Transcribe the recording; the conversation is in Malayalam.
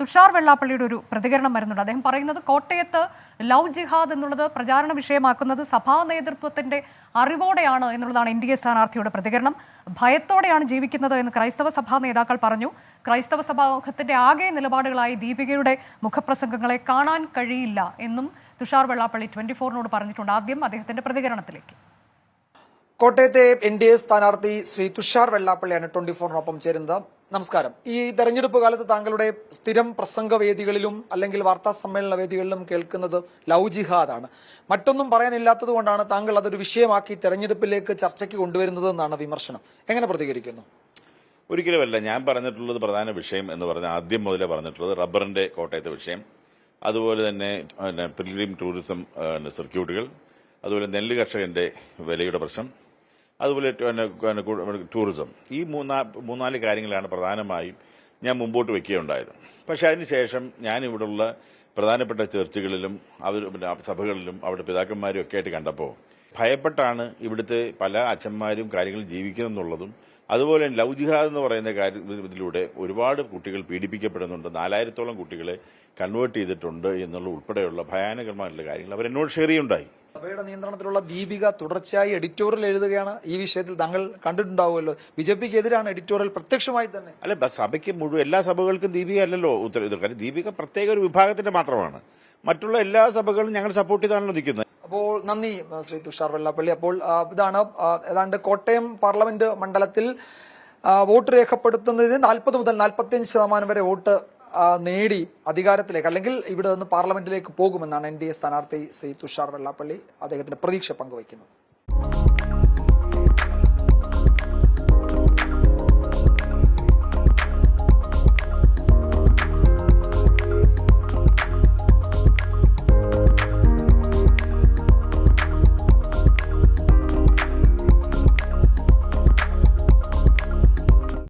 തുഷാർ വെള്ളാപ്പള്ളിയുടെ ഒരു പ്രതികരണം വരുന്നുണ്ട്. അദ്ദേഹം പറയുന്നത് കോട്ടയത്ത് ലവ് ജിഹാദ് എന്നുള്ളത് പ്രചാരണ വിഷയമാക്കുന്നത് സഭാ നേതൃത്വത്തിന്റെ അറിവോടെയാണ് എന്നുള്ളതാണ് NDA സ്ഥാനാർത്ഥിയുടെ പ്രതികരണം. ഭയത്തോടെയാണ് ജീവിക്കുന്നത് എന്ന് ക്രൈസ്തവ സഭാ നേതാക്കൾ പറഞ്ഞു. ക്രൈസ്തവ സമൂഹത്തിന്റെ ആകെ നിലപാടുകളായി ദീപികയുടെ മുഖപ്രസംഗങ്ങളെ കാണാൻ കഴിയില്ല എന്നും തുഷാർ വെള്ളാപ്പള്ളി 24നോട് പറഞ്ഞിട്ടുണ്ട്. ആദ്യം അദ്ദേഹത്തിന്റെ പ്രതികരണത്തിലേക്ക്. കോട്ടയത്തെ NDA സ്ഥാനാർത്ഥി ശ്രീ തുഷാർ വെള്ളാപ്പള്ളിയാണ് 24നൊപ്പം ചേരുന്നത്. നമസ്കാരം. ഈ തെരഞ്ഞെടുപ്പ് കാലത്ത് താങ്കളുടെ സ്ഥിരം പ്രസംഗവേദികളിലും അല്ലെങ്കിൽ വാർത്താ സമ്മേളന വേദികളിലും കേൾക്കുന്നത് ലവ് ജിഹാദാണ്. മറ്റൊന്നും പറയാനില്ലാത്തത് കൊണ്ടാണ് താങ്കൾ അതൊരു വിഷയമാക്കി തെരഞ്ഞെടുപ്പിലേക്ക് ചർച്ചയ്ക്ക് കൊണ്ടുവരുന്നത് എന്നാണ് വിമർശനം. എങ്ങനെ പ്രതികരിക്കുന്നു? ഒരിക്കലുമല്ല. ഞാൻ പറഞ്ഞിട്ടുള്ളത് പ്രധാന വിഷയം എന്ന് പറഞ്ഞാൽ ആദ്യം മുതലേ പറഞ്ഞിട്ടുള്ളത് റബ്ബറിന്റെ കോട്ടയത്തെ വിഷയം, അതുപോലെ തന്നെ പിൽഗ്രിം ടൂറിസം സർക്യൂട്ടുകൾ, അതുപോലെ നെല്ല് കർഷകന്റെ വിലയുടെ പ്രശ്നം, അതുപോലെ ടൂറിസം. ഈ മൂന്നാല് കാര്യങ്ങളാണ് പ്രധാനമായും ഞാൻ മുമ്പോട്ട് വയ്ക്കുകയുണ്ടായത്. പക്ഷെ അതിനുശേഷം ഞാനിവിടെയുള്ള പ്രധാനപ്പെട്ട ചർച്ചുകളിലും സഭകളിലും അവിടെ പിതാക്കന്മാരും ഒക്കെ ആയിട്ട് കണ്ടപ്പോൾ ഭയപ്പെട്ടാണ് ഇവിടുത്തെ പല അച്ഛന്മാരും കാര്യങ്ങൾ ജീവിക്കുന്നെന്നുള്ളതും, അതുപോലെ ലവ് ജിഹാദ് എന്ന് പറയുന്ന കാര്യത്തിലൂടെ ഒരുപാട് കുട്ടികൾ പീഡിപ്പിക്കപ്പെടുന്നുണ്ട്, 4000-ഓളം കുട്ടികളെ കൺവേർട്ട് ചെയ്തിട്ടുണ്ട് എന്നുള്ള ഉൾപ്പെടെയുള്ള ഭയാനകരമായിട്ടുള്ള കാര്യങ്ങൾ അവരെന്നോട് ഷെയർ ചെയ്യുണ്ടായി. സഭയുടെ നിയന്ത്രണത്തിലുള്ള ദീപിക തുടർച്ചയായി എഡിറ്റോറിയൽ എഴുതുകയാണ്. ഈ വിഷയത്തിൽ താങ്കൾ കണ്ടിട്ടുണ്ടാവുമല്ലോ, BJPക്ക് എതിരാണ് എഡിറ്റോറിയൽ പ്രത്യക്ഷമായി തന്നെ. അല്ല, സഭയ്ക്ക് മുഴുവൻ എല്ലാ സഭകൾക്കും ദീപിക അല്ലല്ലോ ഉത്തരവ്. ദീപിക പ്രത്യേക ഒരു വിഭാഗത്തിന്റെ മാത്രമാണ്. മറ്റുള്ള എല്ലാ സഭകളും ഞങ്ങൾ സപ്പോർട്ട് ചെയ്താണല്ലോ നിൽക്കുന്നത്. അപ്പോൾ നന്ദി ശ്രീ തുഷാർ വെള്ളാപ്പള്ളി. അപ്പോൾ ഇതാണ് ഏതാണ്ട് കോട്ടയം പാർലമെന്റ് മണ്ഡലത്തിൽ വോട്ട് രേഖപ്പെടുത്തുന്നതിന് 40 മുതൽ 45% വരെ വോട്ട് നേടി അധികാരത്തിലേക്ക് അല്ലെങ്കിൽ ഇവിടെ നിന്ന് പാർലമെന്റിലേക്ക് പോകുമെന്നാണ് NDA സ്ഥാനാർത്ഥി ശ്രീ തുഷാർ വെള്ളാപ്പള്ളി അദ്ദേഹത്തിന്റെ പ്രതീക്ഷ പങ്കുവയ്ക്കുന്നത്.